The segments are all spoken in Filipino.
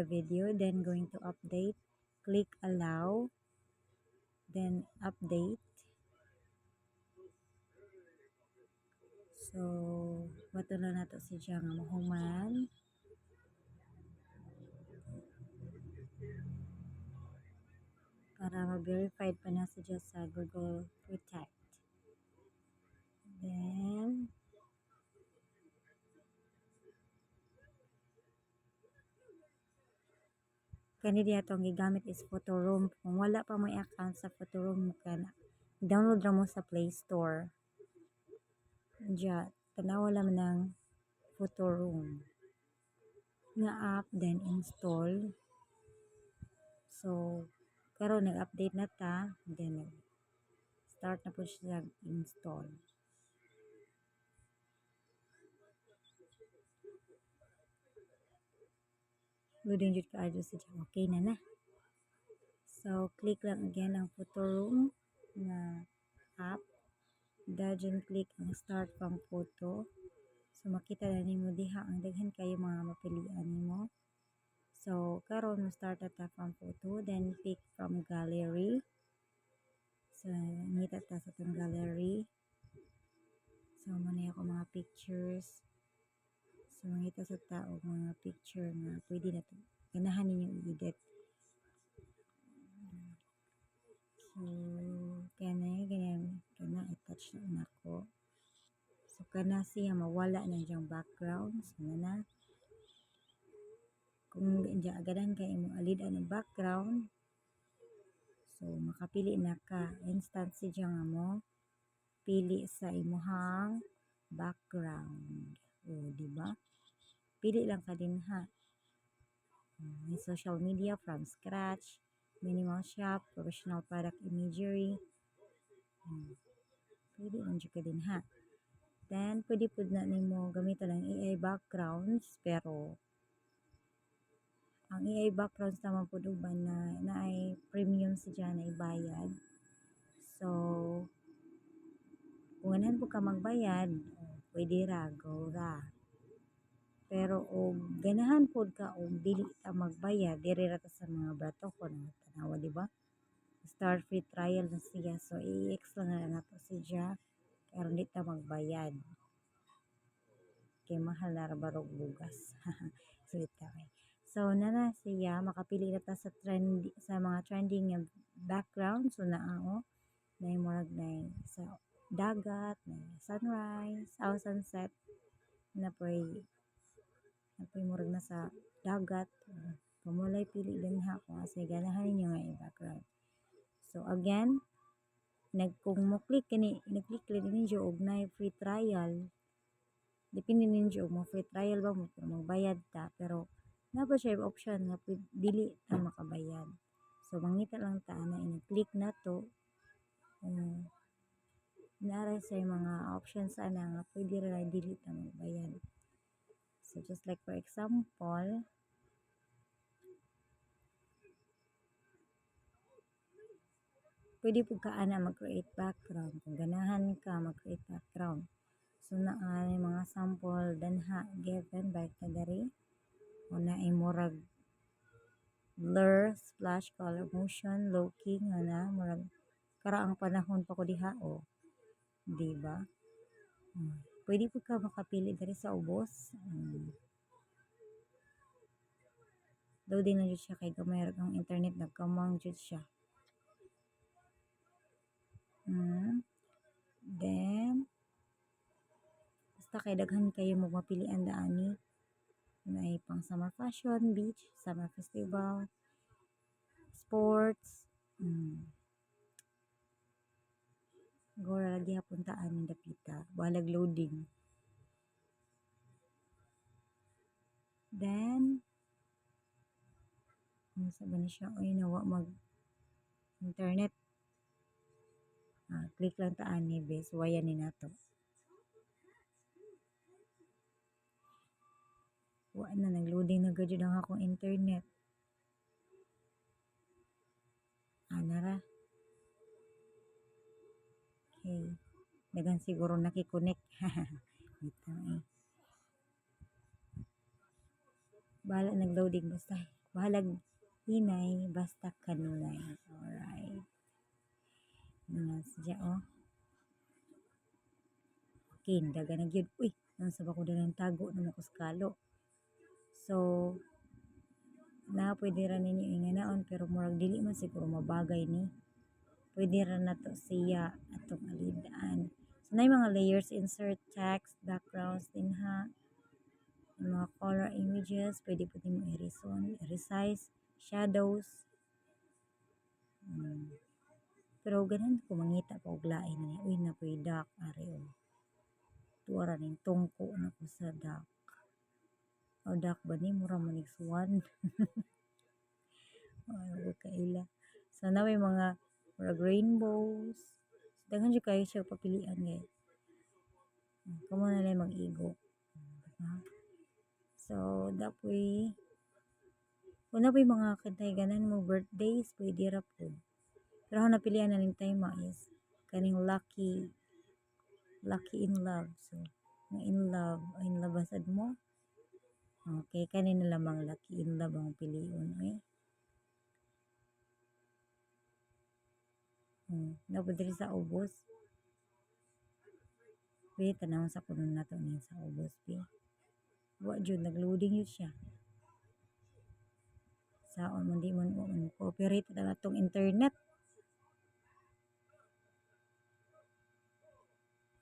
the video, then going to update, click allow, then update. So wato na nato siya nga mahuman. Para ma-verified pa na siya sa Google Protect. Then kani diya itong gigamit is Photoroom. Kung wala pa may account sa Photoroom, download ra mo sa Play Store. Diya, tanawa lang ng Photoroom nga app, then install. So karon nag-update na ta, then start na po siya install. Loading jud kaadto siya. Okay na. So click lang again ang Photoroom na app. Dayon click ang start from photo. So makita na nimo diha ang daghan kayo mga mapilian nimo. So karon mo start ta from photo, then pick from gallery. So ngita ta sa tong gallery. So muna ako mga pictures. So makita sa tao mga picture nga pwede na to. Ganahan ninyo i-edit. So kana i-touch na nako. So kana siya mawala na diyang background. So na. Kung ganahan kay imo alid ang background, so makapili na ka. Instant siya nga mo pili sa imuhang background. O di ba? Pili lang ka din ha. May social media from scratch, minimal shop, professional product imagery. Pili lang ka din ha. Then pwede pud na nimo gamiton ang AI backgrounds, pero ang AI backgrounds naman po uban na ay premium siya na ibayad. So kung ganahan po ka magbayad, pwede ra, go ra. Pero og ganahan po ka og dili ta magbayad, diri ra ta sa mga bato ko na tanawa, di ba? Start free trial na siya. So i-ex lang na nato siya pero di ta magbayad. Kay mahal na ra barog bugas. So na siya, makapili na ta sa trend, sa mga trending nga background. So naa na murag na sa dagat, na sunrise, sunset, na po'y murag na sa dagat. Pamulay pili din ha kung asa ganahan ninyo nga i-background. So again, kung mo-click nag-click rin ninyo og na free trial, depende ninyo mo free trial ba mo magbayad ta, pero na ba siya option nga dili ta makabayad. So mangita lang ta na i-click na to. Naray sa mga options ana nga pwede ra dili ta magbayad. So just like for example, pwede po ka ana mag-create background. Kung ganahan ka mag-create background. So naa mga sample danha given by kadari. Una ay murag blur, splash, color, motion, low-key nga na murag karaang panahon pa ko diha o. Diba? Pwede po ka makapili dari sa ubos. Loading na dyan siya kay gamay ang internet, nagkamang dyan siya. Then basta kay daghan kayo mo mapilian daani. Na ay pang summer fashion, beach, summer festival, sports. Gora lagi hapuntaan ng dapita. Balag loading. Then sabi na siya, oy nawa mag internet. Click lang taan ni bes, waya ni nato. Wa na nag-loading na gadyo ang akong internet. Nara. Okay. Dagan siguro nakikonek. Ito eh. Bala nag-loading basta. Bahalag hinay, basta kanunay. Alright. Sadya, oh. Okay, daga na gyud. Uy, nang sa bako ng tago na ako sa kalo. So, pwede ra ninyo inganaon pero murag dili man siguro mabagay ni. Pwede ra na to siya atong alidaan. So, na mga layers, insert text, backgrounds din ha. Yung mga color images, pwede po din mo resize, shadows. Pero ganun ko mangita pa og lain ni. Uy, na po dark ari o. Tuwara ning tungko na ko sa dark. O dark ba ni? Mura man ni swan. Ay, kaila. So, na may mga rainbows. Daghan dyan kayo siya papilian ngayon. Kamo na lang mag-igo. So, dapoy kung na mga kantay ganan mo birthdays, pwede ra po. Pero ako napilihan na ning time is kaning lucky in love. So, in love basad mo. Okay, kanin na lamang lucky in love ang piliun. Okay? Dapat diri sa ubos. Wait, tanawon sa kuno na to ni sa ubos. Wa jud nagloading yun siya. Saon man di man cooperate na atong internet.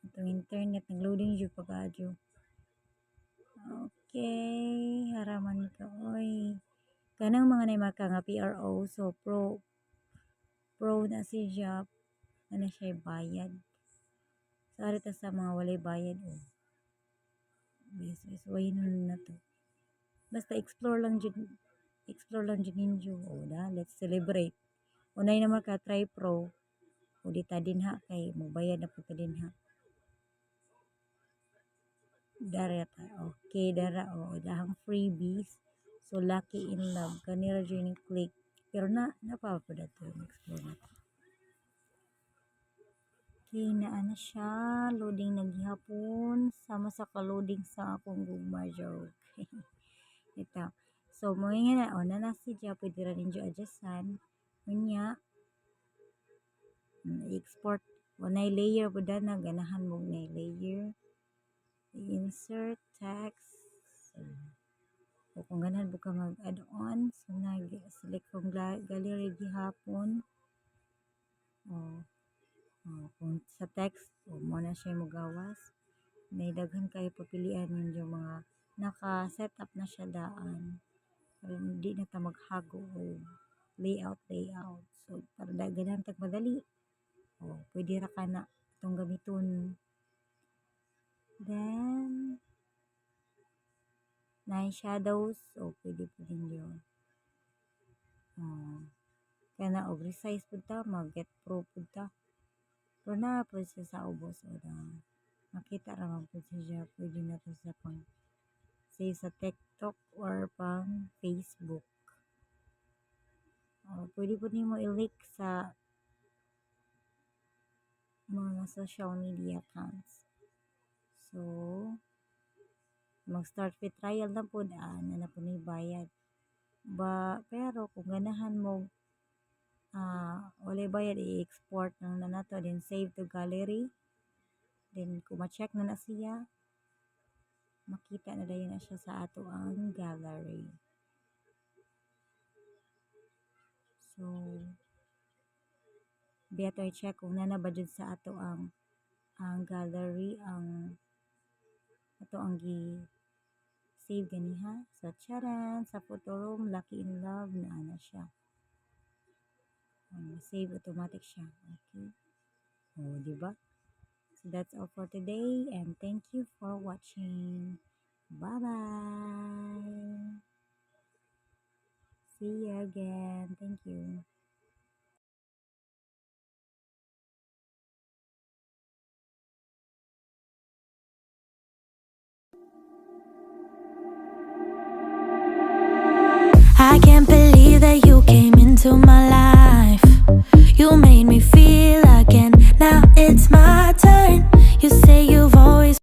Atong internet nagloading jud pag-adyo. Okay, haraman ka oy. Kanang mga naimaka nga PRO, so pro na siya na siya bayad. So arita sa mga walay bayad yes, way na to. Basta explore lang jud ninyo. Let's celebrate. Unay naman ka try pro. Udi ta din ha kay magbayad na po ta din ha. Dara ta. Okay, dara dahang freebies. So lucky in love kanira jud click. Pero na pa dato explore na. Okay, na siya. Loading naghihapon. Sama sa ka-loading sa akong gugma joke. Ito. So, mga na, na siya. Pwede rin ninyo adjustan. Kunya, export. Wanay layer po na. Ganahan mo na layer. Insert text. So, kung ganahan po ka mag-add on. So, select kong gallery gihapon. Kung sa text, muna siya magawas. Naidaghan kayo papilian ninyo mga naka-setup na siya daan. Pero hindi na ta maghago o layout. So, para ganahan tag madali. Pwede ra ka na itong gamiton. Then, shadows. Pwede po din yun. Kaya na, resize po ta. Mag-get pro po ta. Pero na po siya sa ubos. Makita naman po siya. Pwede na to sa pang say sa TikTok or pang Facebook. Pwede po niyo i-link sa mga social media accounts. So, mag-start free trial na po na po ni bayad. Pero kung ganahan mo wala bayad, i-export na nato, then save to gallery. Then kung ma-check na siya, makita na dayon na siya sa ato ang gallery. So, beto i-check kung nanabadjud sa ato ang gallery, ato ang save ganiha. So, charan, sa photo room, lucky in love, na siya. Save automatic siya. Okay. Diba? So, that's all for today, and thank you for watching. Bye-bye. See you again. Thank you. I can't believe that you came into my life. You made me feel